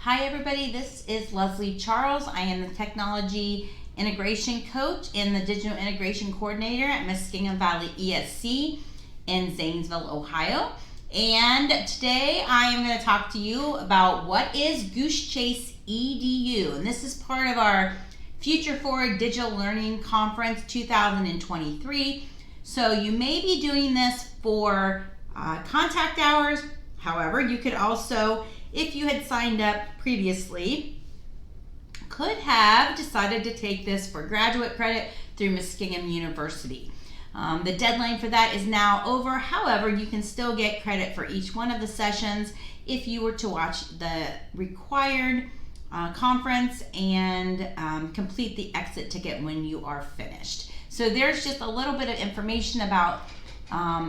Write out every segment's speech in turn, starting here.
Hi everybody, this is Leslie Charles. I am the Technology Integration Coach and the Digital Integration Coordinator at Muskingum Valley ESC in Zanesville, Ohio. And today I am going to talk to you about what is Goose Chase EDU. And this is part of our Future Forward Digital Learning Conference 2023. So you may be doing this for contact hours. However, you could also, if you had signed up previously, could have decided to take this for graduate credit through Muskingum University. The deadline for that is now over. However, you can still get credit for each one of the sessions if you were to watch the required conference and complete the exit ticket when you are finished. So there's just a little bit of information about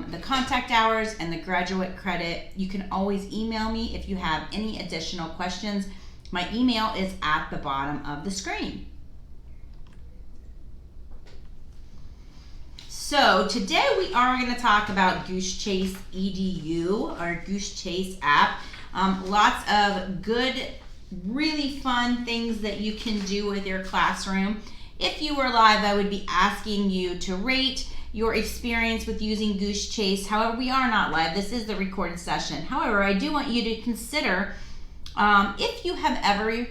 the contact hours and the graduate credit. You can always email me if you have any additional questions. My email is at the bottom of the screen. So today we are going to talk about Goose Chase EDU, or Goose Chase app. Lots of good, really fun things that you can do with your classroom. If you were live, I would be asking you to rate your experience with using Goose Chase. However, we are not live. This is the recorded session. However, I do want you to consider if you have ever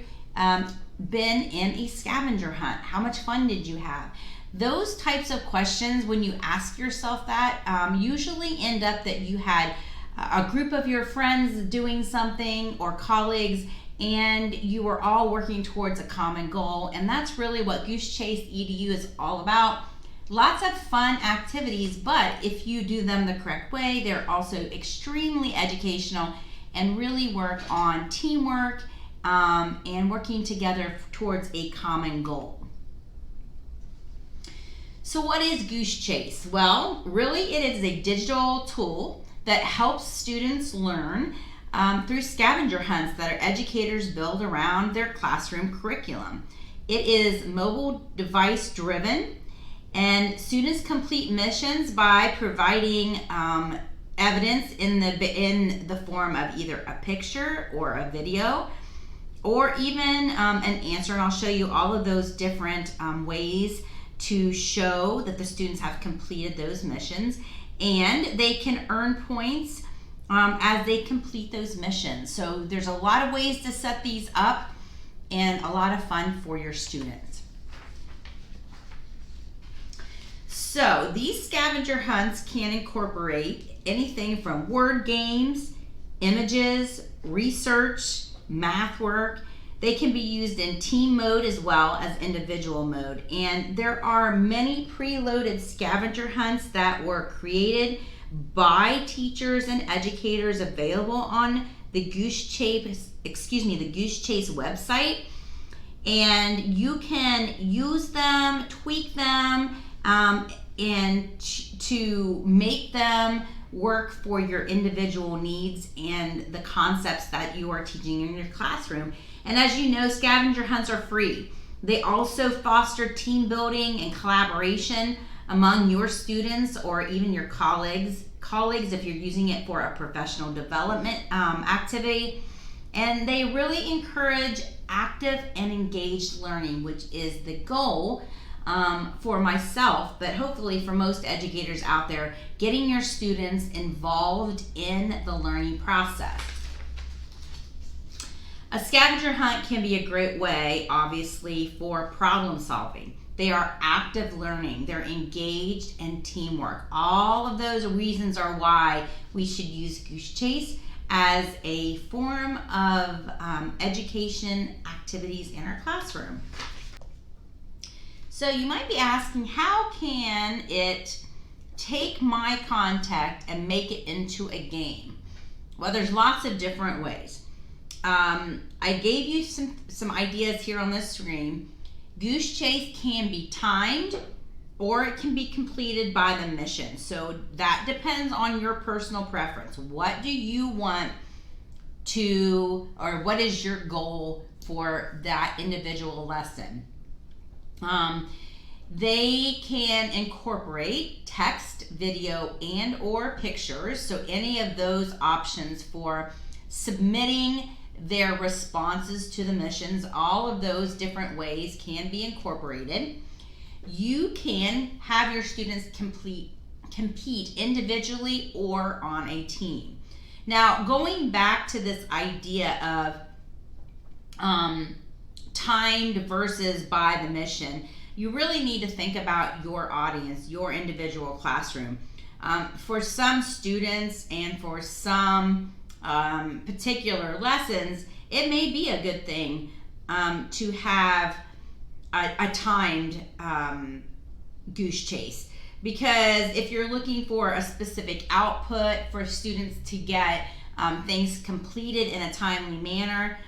been in a scavenger hunt. How much fun did you have? Those types of questions, when you ask yourself that, usually end up that you had a group of your friends doing something or colleagues, and you were all working towards a common goal. And that's really what Goose Chase EDU is all about. Lots of fun activities, but if you do them the correct way, they're also extremely educational and really work on teamwork and working together towards a common goal. So what is Goose Chase? Well, really it is a digital tool that helps students learn through scavenger hunts that our educators build around their classroom curriculum. It is mobile device driven, and students complete missions by providing evidence in the form of either a picture or a video, or even an answer. And I'll show you all of those different ways to show that the students have completed those missions, and they can earn points as they complete those missions. So there's a lot of ways to set these up and a lot of fun for your students. So these scavenger hunts can incorporate anything from word games, images, research, math work. They can be used in team mode as well as individual mode. And there are many preloaded scavenger hunts that were created by teachers and educators available on the Goose Chase website. And you can use them, tweak them, and to make them work for your individual needs and the concepts that you are teaching in your classroom. And as you know, scavenger hunts are free. They also foster team building and collaboration among your students or even your colleagues if you're using it for a professional development activity. And they really encourage active and engaged learning, which is the goal for myself, but hopefully for most educators out there, getting your students involved in the learning process. A scavenger hunt can be a great way, obviously, for problem solving. They are active learning, they're engaged, and teamwork. All of those reasons are why we should use Goose Chase as a form of education activities in our classroom. So you might be asking, how can it take my content and make it into a game? Well, there's lots of different ways. I gave you some ideas here on this screen. Goose Chase can be timed or it can be completed by the mission. So that depends on your personal preference. What do you want to, or what is your goal for that individual lesson? They can incorporate text, video, and or pictures. So any of those options for submitting their responses to the missions. All of those different ways can be incorporated. You can have your students compete individually or on a team. Now, going back to this idea of timed versus by the mission, you really need to think about your audience, your individual classroom. For some students and for some particular lessons, it may be a good thing to have a timed goose chase, because if you're looking for a specific output for students to get things completed in a timely manner,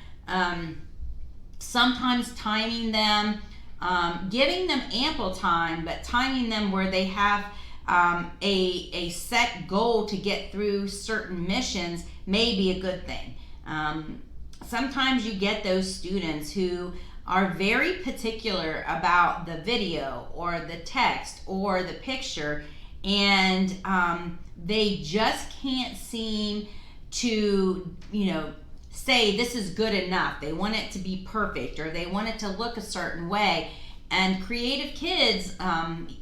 sometimes timing them, giving them ample time, but timing them where they have a set goal to get through certain missions may be a good thing. Sometimes you get those students who are very particular about the video or the text or the picture, and they just can't seem to, say this is good enough. They want it to be perfect, or they want it to look a certain way. And creative kids,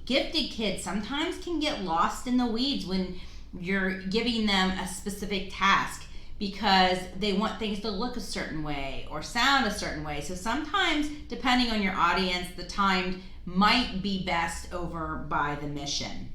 gifted kids, sometimes can get lost in the weeds when you're giving them a specific task, because they want things to look a certain way or sound a certain way. So sometimes, depending on your audience, the timed might be best over by the mission.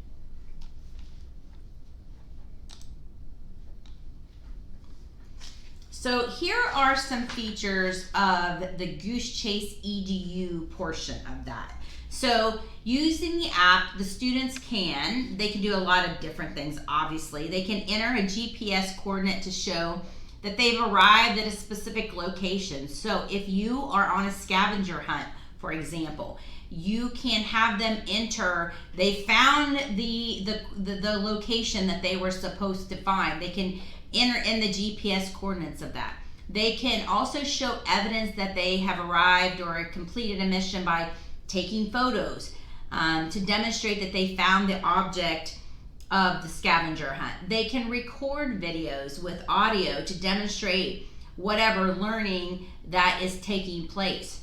So here are some features of the Goose Chase EDU portion of that. So using the app, the students they can do a lot of different things, obviously. They can enter a GPS coordinate to show that they've arrived at a specific location. So if you are on a scavenger hunt, for example, you can have them enter, they found the location that they were supposed to find. They can enter in the GPS coordinates of that. They can also show evidence that they have arrived or completed a mission by taking photos to demonstrate that they found the object of the scavenger hunt. They can record videos with audio to demonstrate whatever learning that is taking place.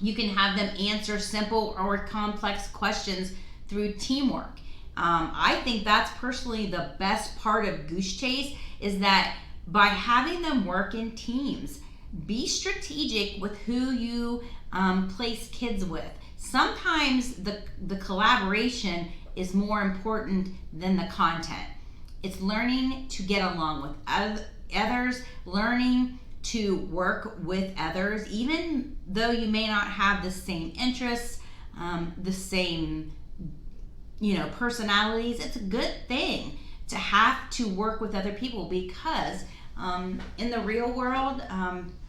You can have them answer simple or complex questions through teamwork. I think that's personally the best part of Goose Chase, is that by having them work in teams, be strategic with who you place kids with. Sometimes the collaboration is more important than the content. It's learning to get along with others, learning to work with others, even though you may not have the same interests, the same personalities. It's a good thing to have to work with other people, because in the real world,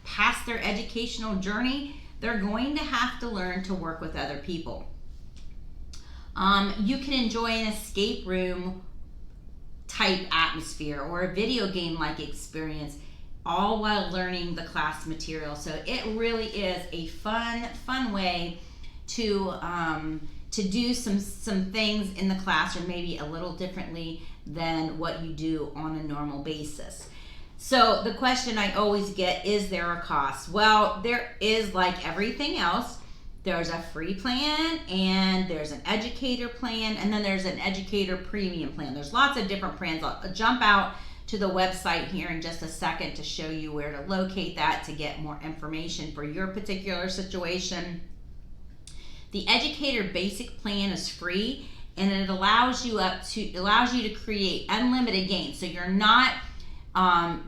past their educational journey, they're going to have to learn to work with other people. You can enjoy an escape room type atmosphere or a video game like experience, all while learning the class material. So it really is a fun way to do some things in the classroom, maybe a little differently than what you do on a normal basis. So the question I always get, is there a cost? Well, there is, like everything else. There's a free plan, and there's an educator plan, and then there's an educator premium plan. There's lots of different plans. I'll jump out to the website here in just a second to show you where to locate that to get more information for your particular situation. The educator basic plan is free, and it allows you to create unlimited games. So you're not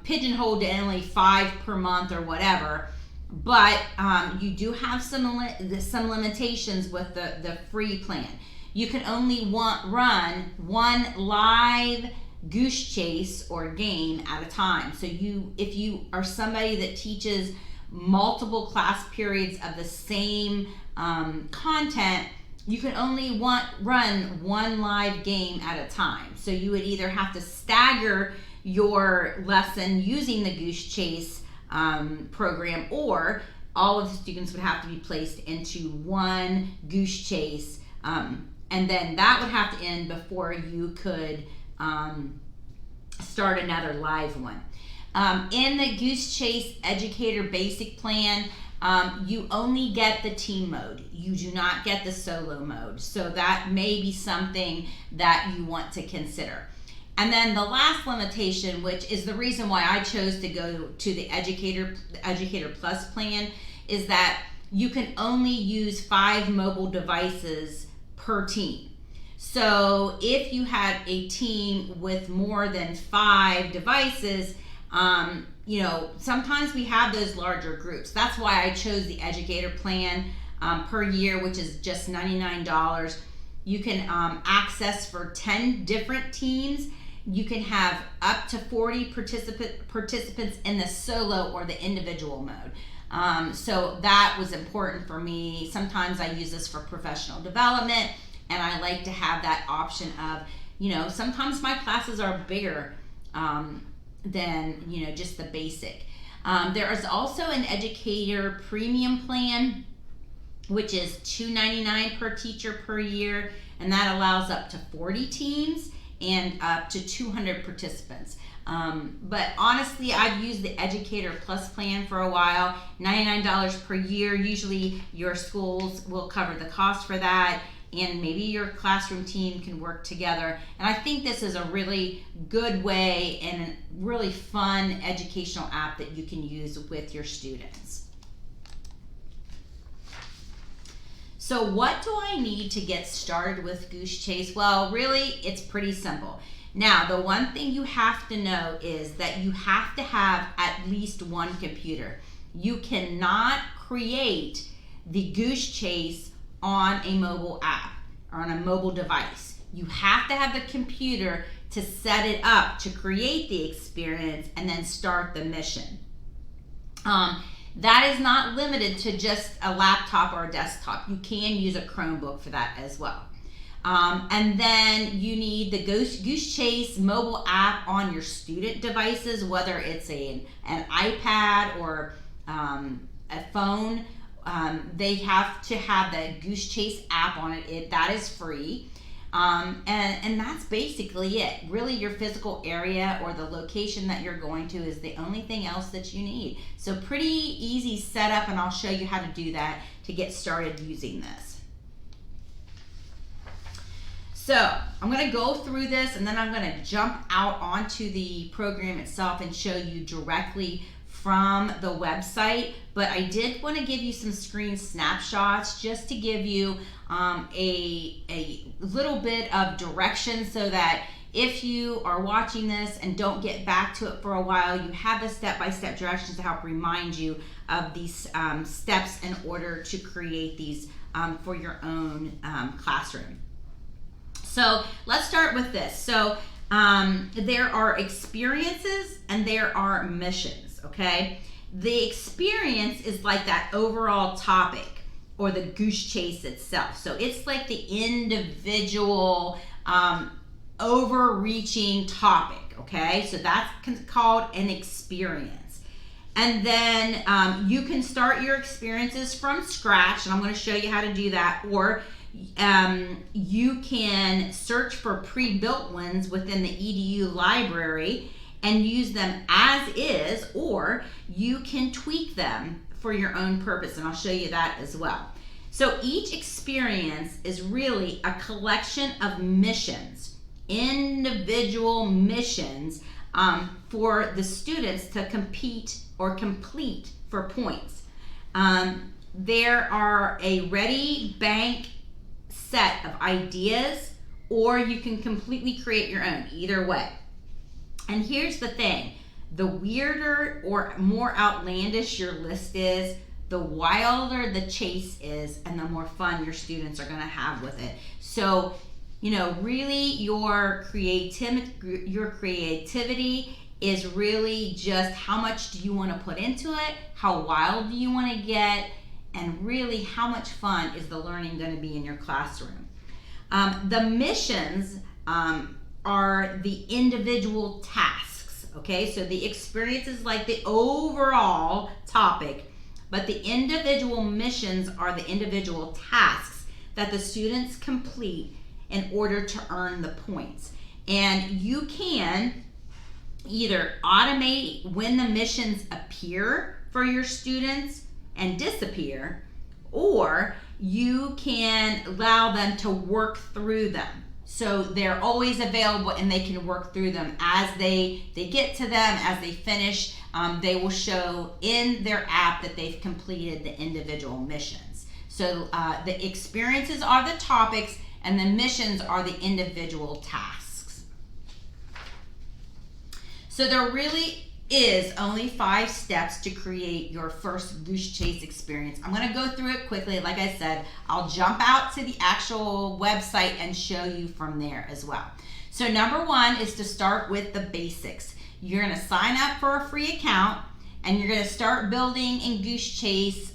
pigeonholed to only 5 per month or whatever, but you do have some limitations with the free plan. You can only run one live Goose Chase or game at a time. So if you are somebody that teaches multiple class periods of the same content, you can only run one live game at a time. So you would either have to stagger your lesson using the Goose Chase program, or all of the students would have to be placed into one Goose Chase, and then that would have to end before you could start another live one. In the Goose Chase Educator Basic Plan, you only get the team mode. You do not get the solo mode. So that may be something that you want to consider. And then the last limitation, which is the reason why I chose to go to the Educator Plus plan, is that you can only use 5 mobile devices per team. So if you had a team with more than 5 devices, sometimes we have those larger groups. That's why I chose the Educator plan per year, which is just $99. You can access for 10 different teams. You can have up to 40 participants in the solo or the individual mode. So that was important for me. Sometimes I use this for professional development, and I like to have that option of, sometimes my classes are bigger than, just the basic. There is also an Educator Premium plan, which is $299 per teacher per year, and that allows up to 40 teams and up to 200 participants. But honestly, I've used the Educator Plus plan for a while, $99 per year. Usually your schools will cover the cost for that, and maybe your classroom team can work together. And I think this is a really good way and a really fun educational app that you can use with your students. So what do I need to get started with Goose Chase? Well, really, it's pretty simple. Now, the one thing you have to know is that you have to have at least one computer. You cannot create the Goose Chase on a mobile app or on a mobile device. You have to have the computer to set it up, to create the experience, and then start the mission. That is not limited to just a laptop or a desktop. You can use a Chromebook for that as well. And then you need the Goose Chase mobile app on your student devices, whether it's an iPad or a phone. They have to have the Goose Chase app on it. That is free. And that's basically it. Really, your physical area or the location that you're going to is the only thing else that you need. So pretty easy setup, and I'll show you how to do that to get started using this. So I'm going to go through this, and then I'm going to jump out onto the program itself and show you directly from the website. But I did want to give you some screen snapshots just to give you a little bit of direction, so that if you are watching this and don't get back to it for a while, you have the step-by-step directions to help remind you of these steps in order to create these for your own classroom. So let's start with this. So there are experiences and there are missions, okay? The experience is like that overall topic or the Goose Chase itself. So it's like the individual overreaching topic, okay? So that's called an experience. And then you can start your experiences from scratch, and I'm going to show you how to do that, or you can search for pre-built ones within the EDU library and use them as is, or you can tweak them for your own purpose, and I'll show you that as well. So each experience is really a collection of missions, individual missions for the students to compete or complete for points. There are a ready bank set of ideas, or you can completely create your own, either way. And here's the thing, the weirder or more outlandish your list is, the wilder the chase is, and the more fun your students are going to have with it. So, really your creativity is really just how much do you want to put into it, how wild do you want to get, and really how much fun is the learning going to be in your classroom. The missions are the individual tasks, okay? So the experience is like the overall topic, but the individual missions are the individual tasks that the students complete in order to earn the points. And you can either automate when the missions appear for your students and disappear, or you can allow them to work through them. So they're always available and they can work through them as they get to them, as they finish. They will show in their app that they've completed the individual missions. So the experiences are the topics and the missions are the individual tasks. So there really is only 5 steps to create your first Goose Chase experience. I'm going to go through it quickly. Like I said, I'll jump out to the actual website and show you from there as well. So number 1 is to start with the basics. You're going to sign up for a free account and you're going to start building in Goose Chase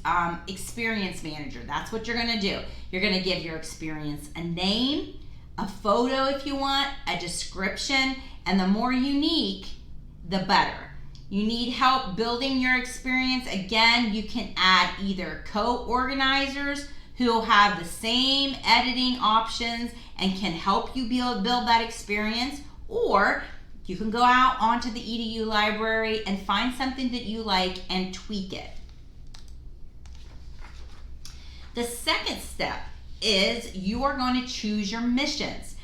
Experience Manager. That's what you're going to do. You're going to give your experience a name, a photo if you want, a description, and the more unique, the better. You need help building your experience. Again, you can add either co-organizers who will have the same editing options and can help you build that experience, or you can go out onto the EDU library and find something that you like and tweak it. The second step is you are going to choose your missions.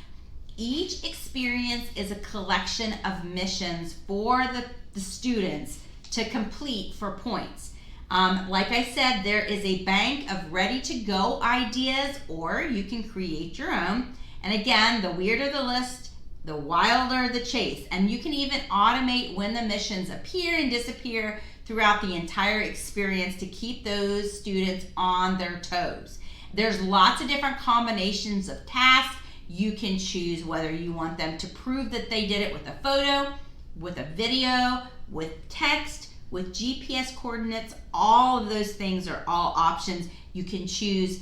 Each experience is a collection of missions for the students to complete for points. Like I said, there is a bank of ready-to-go ideas, or you can create your own. And again, the weirder the list, the wilder the chase. And you can even automate when the missions appear and disappear throughout the entire experience to keep those students on their toes. There's lots of different combinations of tasks. You can choose whether you want them to prove that they did it with a photo, with a video, with text, with GPS coordinates. All of those things are all options. You can choose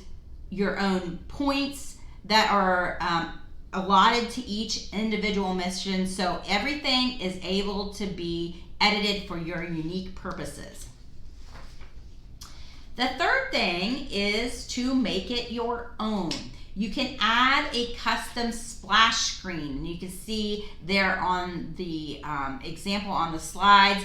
your own points that are allotted to each individual mission. So everything is able to be edited for your unique purposes. The third thing is to make it your own. You can add a custom splash screen. And you can see there on the example on the slides,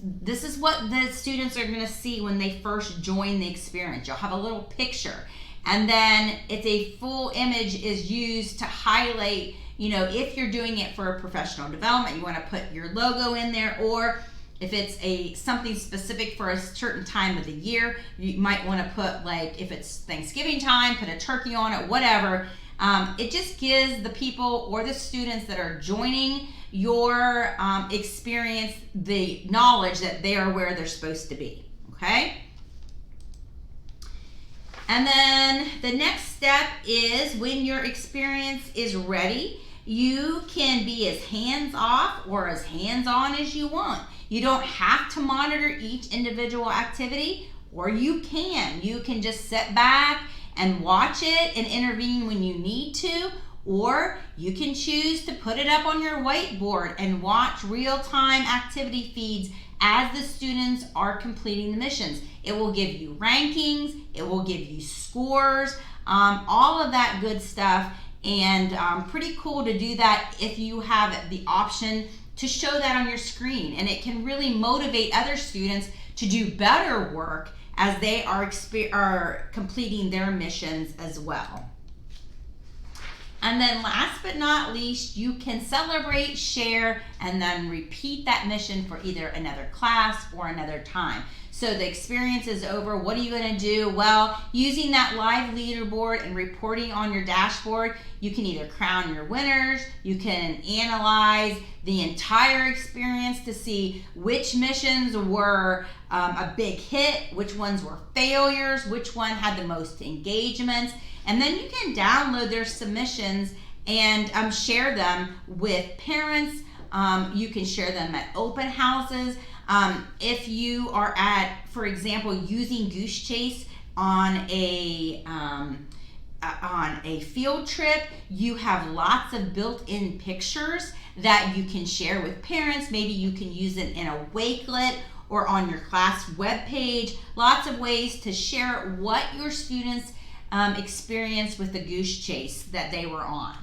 this is what the students are going to see when they first join the experience. You'll have a little picture. And then it's a full image is used to highlight, if you're doing it for a professional development, you want to put your logo in there, or if it's something specific for a certain time of the year, you might want to put, like, if it's Thanksgiving time, put a turkey on it, whatever. It just gives the people or the students that are joining your experience the knowledge that they are where they're supposed to be, okay? And then the next step is when your experience is ready, you can be as hands-off or as hands-on as you want. You don't have to monitor each individual activity, or you can. You can just sit back and watch it and intervene when you need to, or you can choose to put it up on your whiteboard and watch real-time activity feeds as the students are completing the missions. It will give you rankings, it will give you scores, all of that good stuff, and pretty cool to do that if you have the option to show that on your screen. And it can really motivate other students to do better work as they are completing their missions as well. And then last but not least, you can celebrate, share, and then repeat that mission for either another class or another time. So the experience is over. What are you going to do? Well, using that live leaderboard and reporting on your dashboard, you can either crown your winners, you can analyze the entire experience to see which missions were a big hit, which ones were failures, which one had the most engagements, and then you can download their submissions and share them with parents. You can share them at open houses. If you are for example, using Goose Chase on a field trip, you have lots of built-in pictures that you can share with parents. Maybe you can use it in a Wakelet or on your class webpage. Lots of ways to share what your students experienced with the Goose Chase that they were on.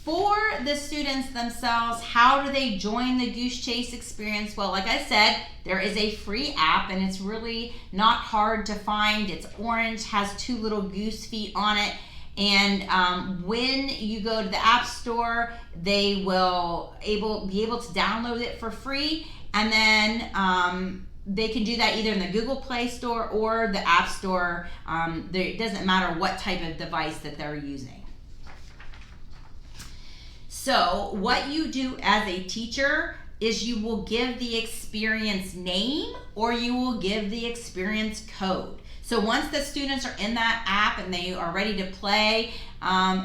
For the students themselves, how do they join the Goose Chase experience? Well, like I said, there is a free app and it's really not hard to find. It's orange, has 2 little goose feet on it. And when you go to the App Store, they will be able to download it for free. And then they can do that either in the Google Play Store or the App Store. It doesn't matter what type of device that they're using. So what you do as a teacher is you will give the experience name or you will give the experience code. So once the students are in that app and they are ready to play,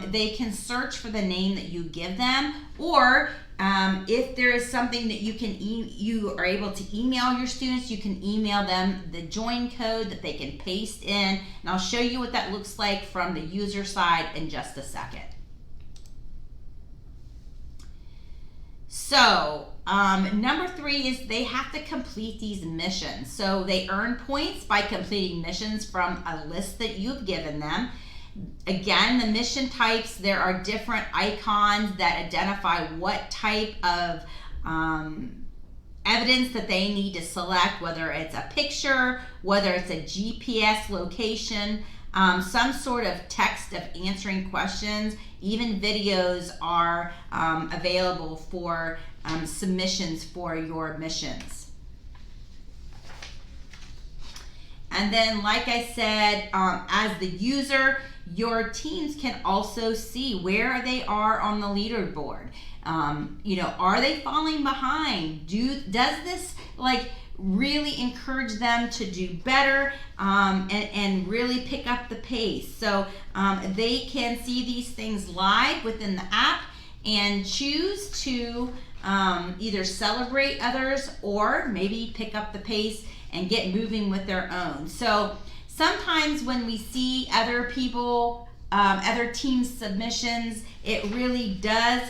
they can search for the name that you give them, or if there is something that you are able to email your students, you can email them the join code that they can paste in, and I'll show you what that looks like from the user side in just a second. So number 3 is they have to complete these missions. So they earn points by completing missions from a list that you've given them. Again, the mission types, there are different icons that identify what type of evidence that they need to select, whether it's a picture, whether it's a GPS location, some sort of text of answering questions. Even videos are available for submissions for your missions. And then, like I said, as the user, your teams can also see where they are on the leaderboard. Are they falling behind? Does this really encourage them to do better and really pick up the pace? So they can see these things live within the app and choose to either celebrate others or maybe pick up the pace and get moving with their own. So sometimes when we see other people, other teams' submissions, it really does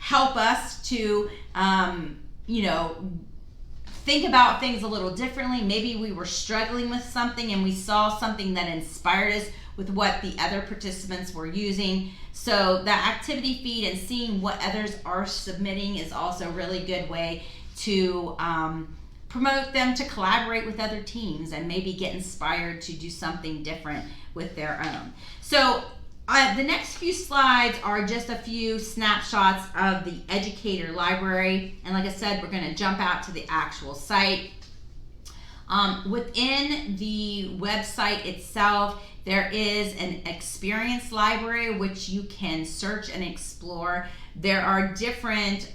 help us to, think about things a little differently. Maybe we were struggling with something and we saw something that inspired us with what the other participants were using. So the activity feed and seeing what others are submitting is also a really good way to promote them to collaborate with other teams and maybe get inspired to do something different with their own. So the next few slides are just a few snapshots of the educator library. And like I said, we're going to jump out to the actual site. Within the website itself, there is an experience library which you can search and explore. There are different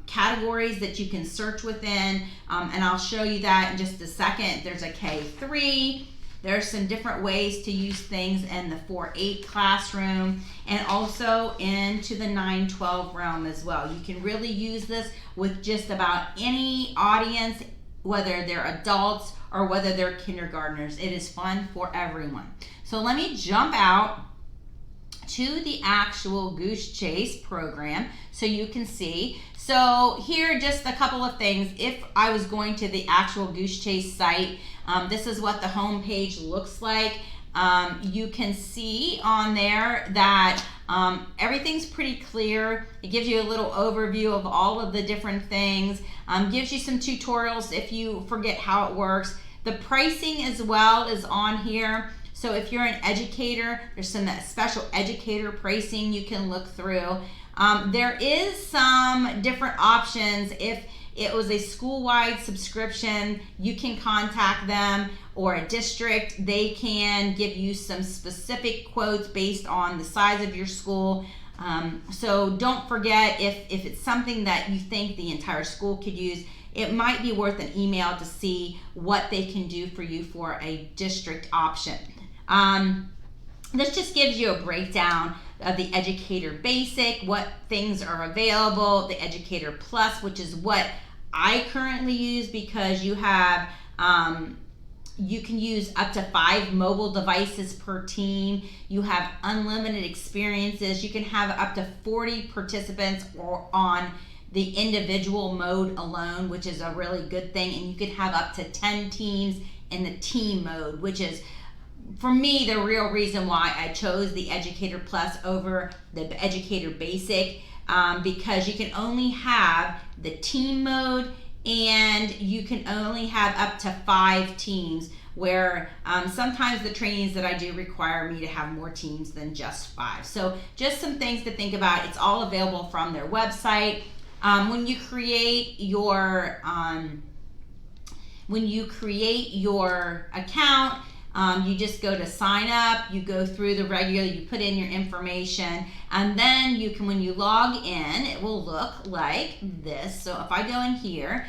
categories that you can search within, and I'll show you that in just a second. There's a K3. There's some different ways to use things in the 4-8 classroom and also into the 9-12 realm as well. You can really use this with just about any audience, whether they're adults or whether they're kindergartners. It is fun for everyone. So let me jump out to the actual Goose Chase program so you can see. So here, just a couple of things. If I was going to the actual Goose Chase site, this is what the home page looks like. You can see on there that everything's pretty clear. It gives you a little overview of all of the different things. Gives you some tutorials if you forget how it works. The pricing as well is on here. So if you're an educator, there's some special educator pricing you can look through. There is some different options. If it was a school-wide subscription, you can contact them, or a district. They can give you some specific quotes based on the size of your school. So don't forget, if it's something that you think the entire school could use, it might be worth an email to see what they can do for you for a district option. This just gives you a breakdown of the Educator Basic, what things are available, the Educator Plus, which is what I currently use, because you have you can use up to 5 mobile devices per team. You have unlimited experiences. You can have up to 40 participants or on the individual mode alone, which is a really good thing. And you could have up to 10 teams in the team mode, which is, for me, the real reason why I chose the Educator Plus over the Educator Basic. because you can only have the team mode, and you can only have up to 5 teams, where sometimes the trainings that I do require me to have more teams than just 5. So just some things to think about. It's all available from their website. When you create your account, you just go to sign up, you go through the regular, you put in your information, and then you can, when you log in, it will look like this. So if I go in here,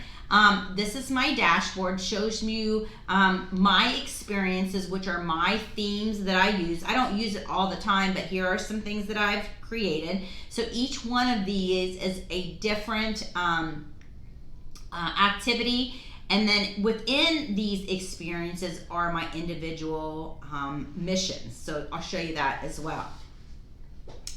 this is my dashboard, shows you my experiences, which are my themes that I use. I don't use it all the time, but here are some things that I've created. So each one of these is a different activity. And then within these experiences are my individual missions. So I'll show you that as well.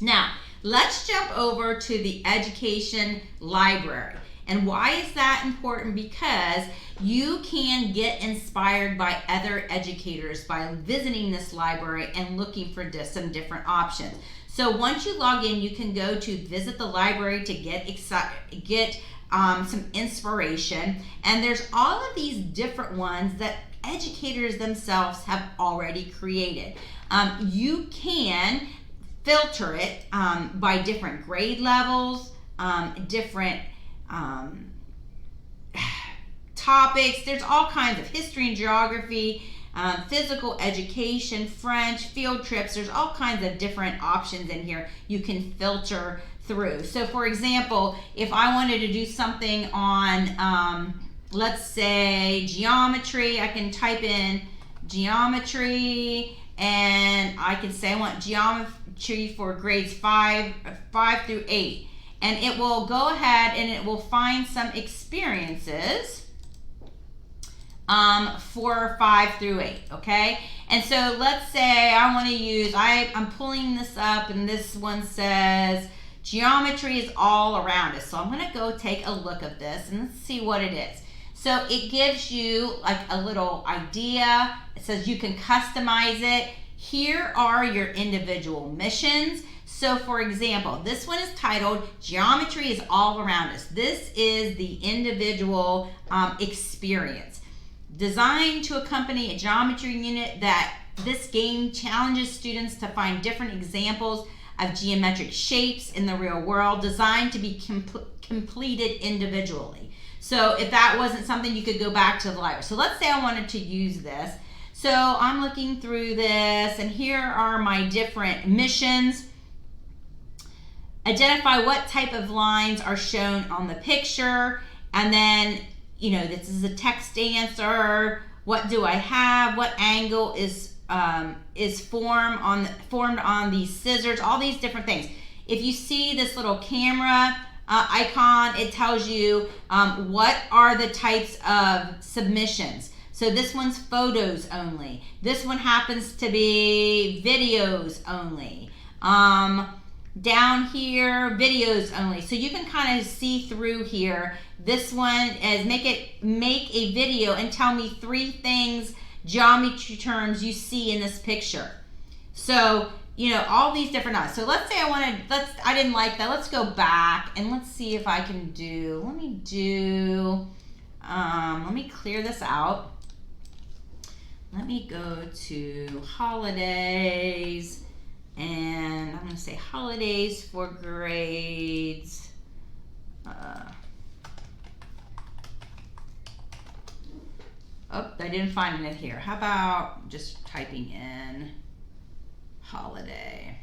Now, let's jump over to the education library. And why is that important? Because you can get inspired by other educators by visiting this library and looking for some different options. So once you log in, you can go to visit the library to get some inspiration, and there's all of these different ones that educators themselves have already created. You can filter it by different grade levels, different topics. There's all kinds of history and geography, physical education, French, field trips. There's all kinds of different options in here you can filter through. So for example, if I wanted to do something on, let's say geometry, I can type in geometry, and I can say I want geometry for grades 5 through 8. And it will go ahead and it will find some experiences for 5 through 8, okay? And so let's say I want to use, I'm pulling this up, and this one says geometry is all around us. So I'm going to go take a look at this and let's see what it is. So it gives you like a little idea. It says you can customize it. Here are your individual missions. So for example, this one is titled Geometry is All Around Us. This is the individual experience. Designed to accompany a geometry unit, that this game challenges students to find different examples of geometric shapes in the real world, designed to be completed individually. So if that wasn't something, you could go back to the library. So let's say I wanted to use this. So I'm looking through this, and here are my different missions. Identify what type of lines are shown on the picture, and then, you know, this is a text answer. What do I have? What angle is formed on these scissors? All these different things. If you see this little camera icon, it tells you what are the types of submissions. So this one's photos only. This one happens to be videos only. Down here, videos only. So you can kind of see through here. This one is make a video and tell me 3 things, geometry terms you see in this picture. So, you know, all these different ones. So let's say I didn't like that. Let's go back and let's see if I can do, let me clear this out. Let me go to holidays, and I'm going to say holidays for grades. Oh, I didn't find it here. How about just typing in holiday?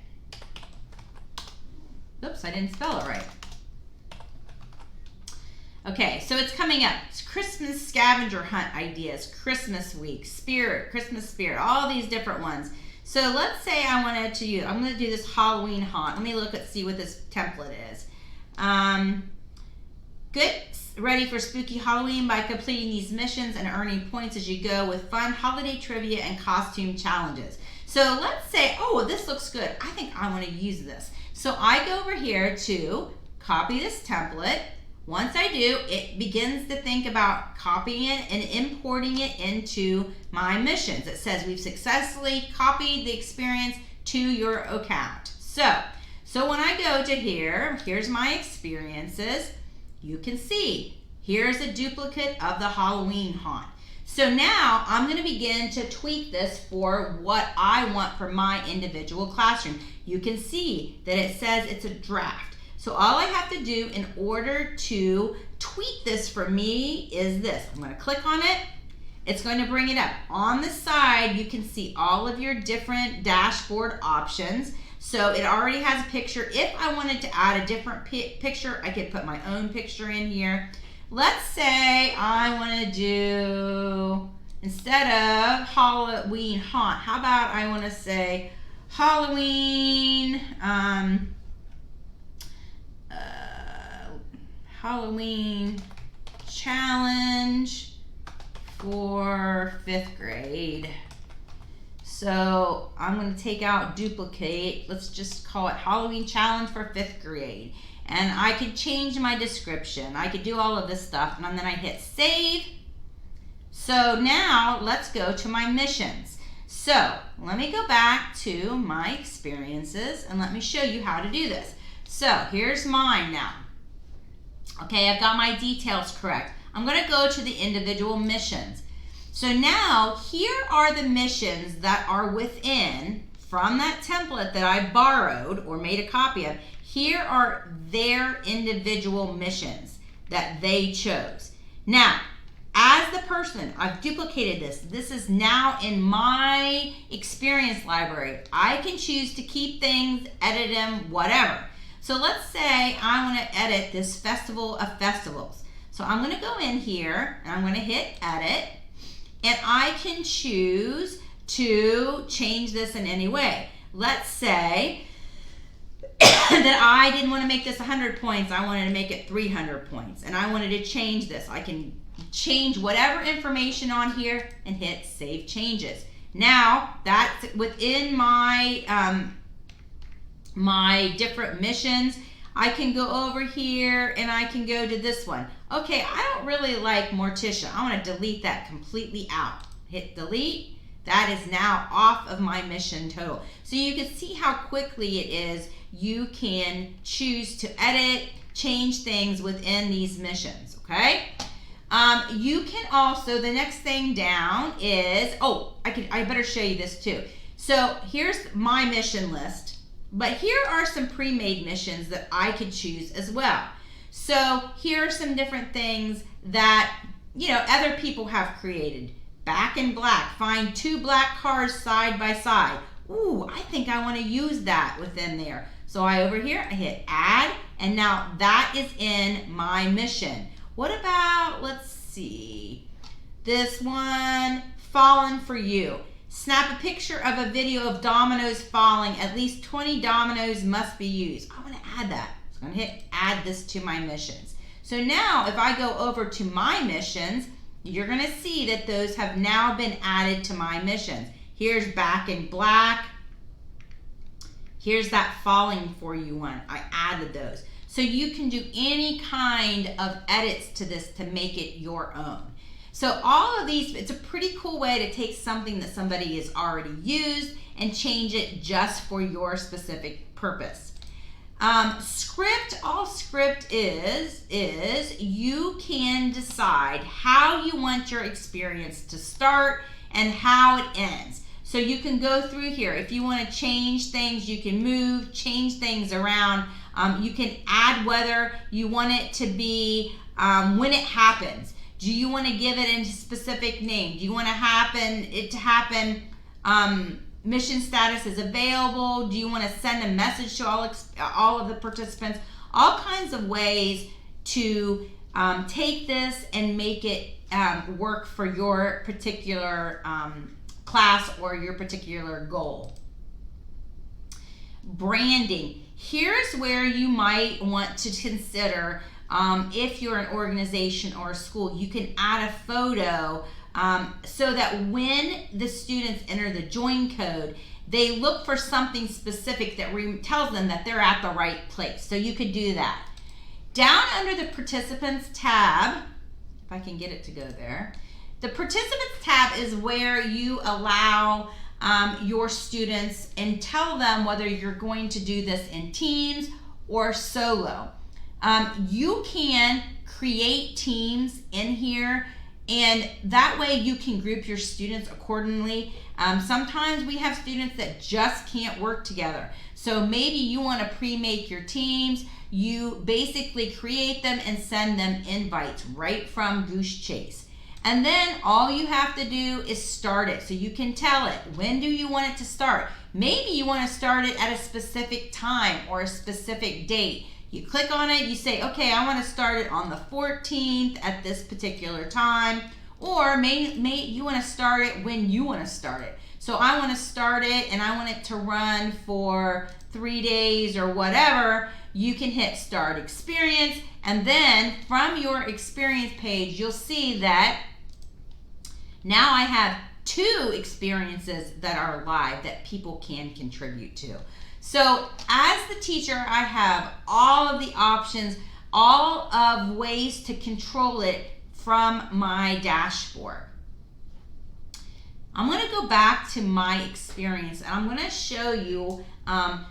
Oops, I didn't spell it right. Okay, so it's coming up. It's Christmas scavenger hunt ideas, Christmas week, spirit, Christmas spirit, all these different ones. So let's say I wanted to use, I'm going to do this Halloween haunt. Let me look at, see what this template is. Get ready for spooky Halloween by completing these missions and earning points as you go with fun holiday trivia and costume challenges. So let's say, oh, this looks good. I think I want to use this. So I go over here to copy this template. Once I do, it begins to think about copying it and importing it into my missions. It says we've successfully copied the experience to your account. So So when I go to here, here's my experiences. You can see, here's a duplicate of the Halloween haunt. So now I'm going to begin to tweak this for what I want for my individual classroom. You can see that it says it's a draft. So all I have to do in order to tweak this for me is this. I'm going to click on it. It's going to bring it up. On the side, you can see all of your different dashboard options. So it already has a picture. If I wanted to add a different picture, I could put my own picture in here. Let's say I want to do, instead of Halloween haunt, how about I want to say Halloween, Halloween challenge for 5th grade. So I'm going to take out duplicate. Let's just call it Halloween challenge for 5th grade. And I could change my description. I could do all of this stuff, and then I hit save. So now let's go to my missions. So let me go back to my experiences and let me show you how to do this. So here's mine now. Okay, I've got my details correct. I'm going to go to the individual missions. So now here are the missions that are within, from that template that I borrowed or made a copy of. Here are their individual missions that they chose. Now, as the person, I've duplicated this. This is now in my experience library. I can choose to keep things, edit them, whatever. So let's say I want to edit this Festival of Festivals. So I'm going to go in here and I'm going to hit edit, and I can choose to change this in any way. Let's say that I didn't want to make this 100 points. I wanted to make it 300 points, and I wanted to change this. I can change whatever information on here and hit save changes. Now that's within my my different missions. I can go over here and I can go to this one. Okay, I don't really like Morticia. I want to delete that completely out. Hit delete. That is now off of my mission total. So you can see how quickly it is. You can choose to edit, change things within these missions, okay? You can also, the next thing down is, I better show you this too. So here's my mission list, but here are some pre-made missions that I could choose as well. So here are some different things that, other people have created. Back in black, find 2 black cars side by side. Ooh, I think I want to use that within there. So I hit add, and now that is in my mission. What about, let's see, this one, Fallen for You. Snap a picture of a video of dominoes falling. At least 20 dominoes must be used. I want to add that. So I'm going to hit add this to my missions. So now if I go over to my missions, you're going to see that those have now been added to my missions. Here's Back in Black. Here's that Falling for You one. I added those. So you can do any kind of edits to this to make it your own. So all of these, it's a pretty cool way to take something that somebody has already used and change it just for your specific purpose. All script is you can decide how you want your experience to start and how it ends. So you can go through here. If you want to change things, you can change things around. You can add whether you want it to be when it happens. Do you want to give it a specific name? Do you want it to happen mission status is available? Do you want to send a message to all of the participants? All kinds of ways to take this and make it work for your particular class or your particular goal. Branding. Here's where you might want to consider, if you're an organization or a school, you can add a photo so that when the students enter the join code, they look for something specific that tells them that they're at the right place. So you could do that. Down under the participants tab, if I can get it to go there, the participants tab is where you allow your students and tell them whether you're going to do this in teams or solo. You can create teams in here, and that way you can group your students accordingly. Sometimes we have students that just can't work together. So maybe you want to pre-make your teams. You basically create them and send them invites right from Goosechaser. And then all you have to do is start it. So you can tell it, when do you want it to start? Maybe you want to start it at a specific time or a specific date. You click on it, you say, okay, I want to start it on the 14th at this particular time. Or you want to start it when you want to start it. So I want to start it and I want it to run for 3 days or whatever. You can hit Start Experience, and then from your experience page, you'll see that now I have 2 experiences that are live that people can contribute to. So as the teacher, I have all of the options, all of ways to control it from my dashboard. I'm going to go back to my experience and I'm going to show you.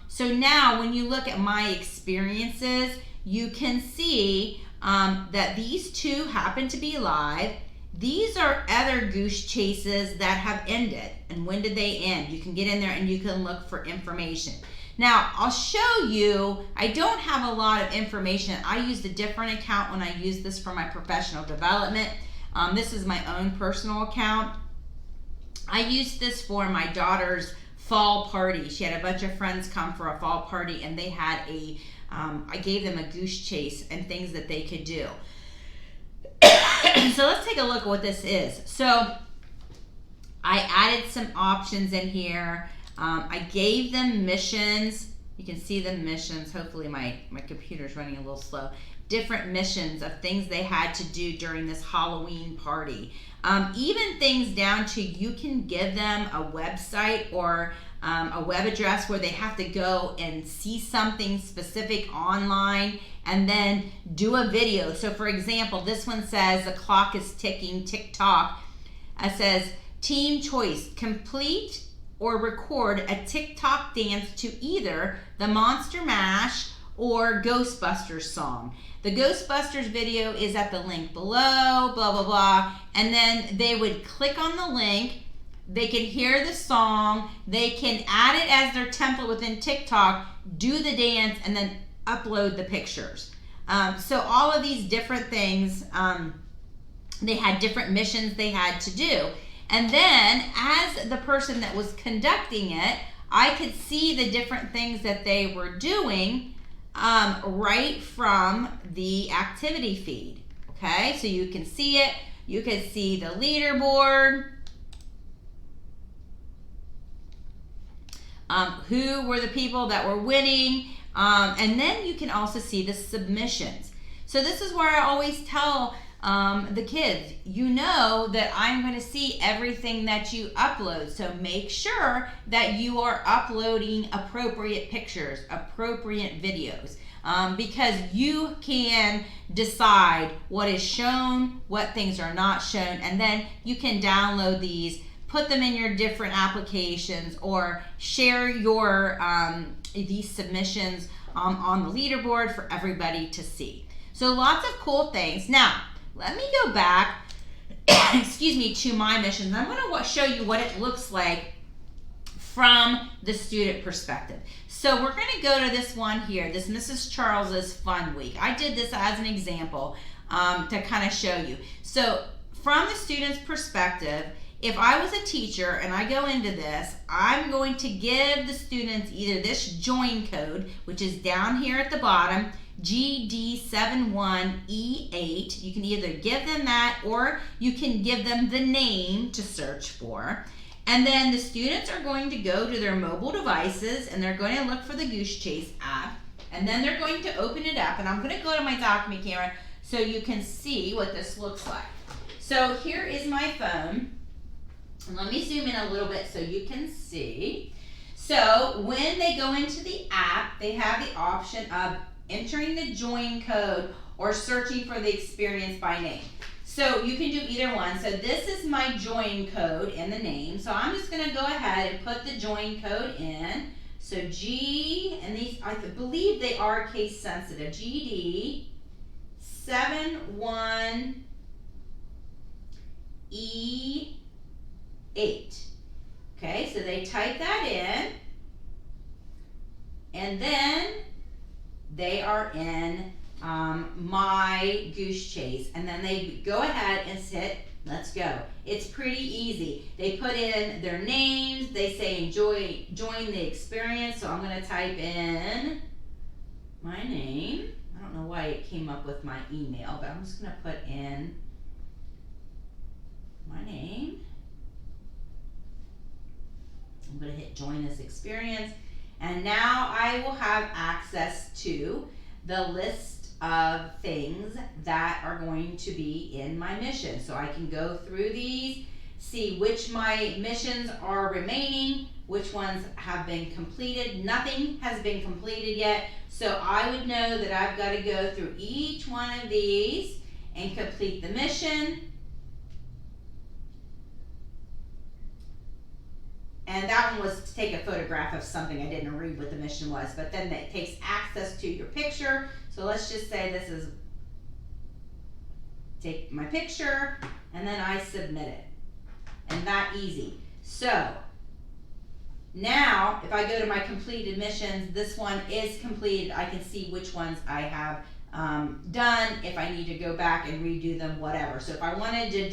So now when you look at my experiences, you can see that these 2 happen to be live. These are other Goosechases that have ended. And when did they end? You can get in there and you can look for information. Now, I'll show you, I don't have a lot of information. I used a different account when I used this for my professional development. This is my own personal account. I used this for my daughter's fall party. She had a bunch of friends come for a fall party and they had I gave them a Goosechaser and things that they could do. So let's take a look at what this is. So I added some options in here. I gave them missions. You can see the missions. Hopefully my computer's running a little slow. Different missions of things they had to do during this Halloween party. Even things down to you can give them a website or a web address where they have to go and see something specific online and then do a video. So for example, this one says the clock is ticking, TikTok. It says team choice, complete or record a TikTok dance to either the Monster Mash or Ghostbusters song. The Ghostbusters video is at the link below, blah, blah, blah. And then they would click on the link. They can hear the song. They can add it as their template within TikTok, do the dance, and then upload the pictures. So all of these different things, they had different missions they had to do. And then as the person that was conducting it, I could see the different things that they were doing right from the activity feed. Okay, so you can see it. You can see the leaderboard. Who were the people that were winning. And then you can also see the submissions. So this is where I always tell the kids, you know that I'm going to see everything that you upload. So make sure that you are uploading appropriate pictures, appropriate videos, because you can decide what is shown, what things are not shown, and then you can download these, put them in your different applications, or share your these submissions on the leaderboard for everybody to see. So lots of cool things. Now, let me go back, excuse me, to my missions. I'm going to show you what it looks like from the student perspective. So we're going to go to this one here, this Mrs. Charles's Fun Week. I did this as an example to kind of show you. So from the student's perspective, if I was a teacher and I go into this, I'm going to give the students either this join code, which is down here at the bottom, GD71E8. You can either give them that or you can give them the name to search for. And then the students are going to go to their mobile devices and they're going to look for the Goosechaser app. And then they're going to open it up. And I'm going to go to my document camera so you can see what this looks like. So here is my phone. And let me zoom in a little bit so you can see. So when they go into the app, they have the option of entering the join code or searching for the experience by name. So you can do either one. So this is my join code in the name. So I'm just gonna go ahead and put the join code in. So G, and these, I believe they are case sensitive, GD 71E8. Okay, so they type that in, and then they are in my Goose Chase, and then they go ahead and hit let's go. It's pretty easy. They put in their names, they say join the experience, so I'm going to type in my name. I don't know why it came up with my email, but I'm just going to put in my name. I'm going to hit join this experience, and now I will have access to the list of things that are going to be in my mission. So I can go through these, see which my missions are remaining, which ones have been completed. Nothing has been completed yet, so I would know that I've got to go through each one of these and complete the mission. And that one was to take a photograph of something. I didn't read what the mission was, but then it takes access to your picture. So let's just say this is, take my picture, and then I submit it. And that easy. So now if I go to my completed missions, this one is completed. I can see which ones I have done, if I need to go back and redo them, whatever. So if I wanted to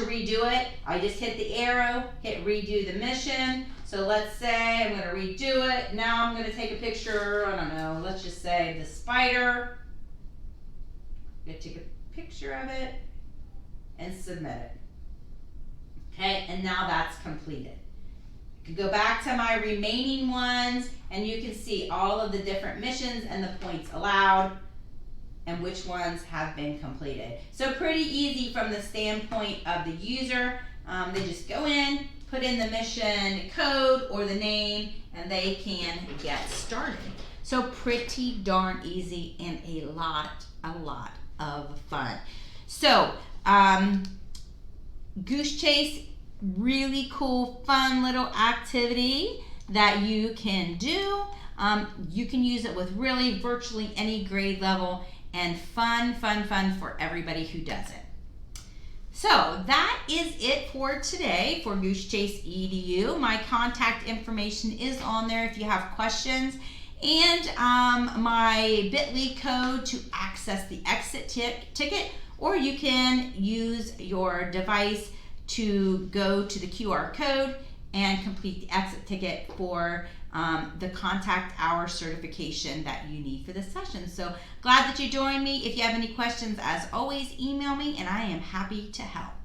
redo it, I just hit the arrow, hit redo the mission. So let's say I'm going to redo it. Now I'm going to take a picture, I don't know, let's just say the spider. I'm going to take a picture of it and submit it. Okay, and now that's completed. I can go back to my remaining ones, and you can see all of the different missions and the points allowed, and which ones have been completed. So pretty easy from the standpoint of the user. They just go in, put in the mission code or the name, and they can get started. So pretty darn easy and a lot of fun. So Goose Chase, really cool, fun little activity that you can do. You can use it with really virtually any grade level, and fun for everybody who does it. So that is it for today for Goose Chase EDU. My contact information is on there if you have questions, and my bit.ly code to access the exit ticket, or you can use your device to go to the QR code and complete the exit ticket for the contact hour certification that you need for this session. So glad that you joined me. If you have any questions, as always, email me and I am happy to help.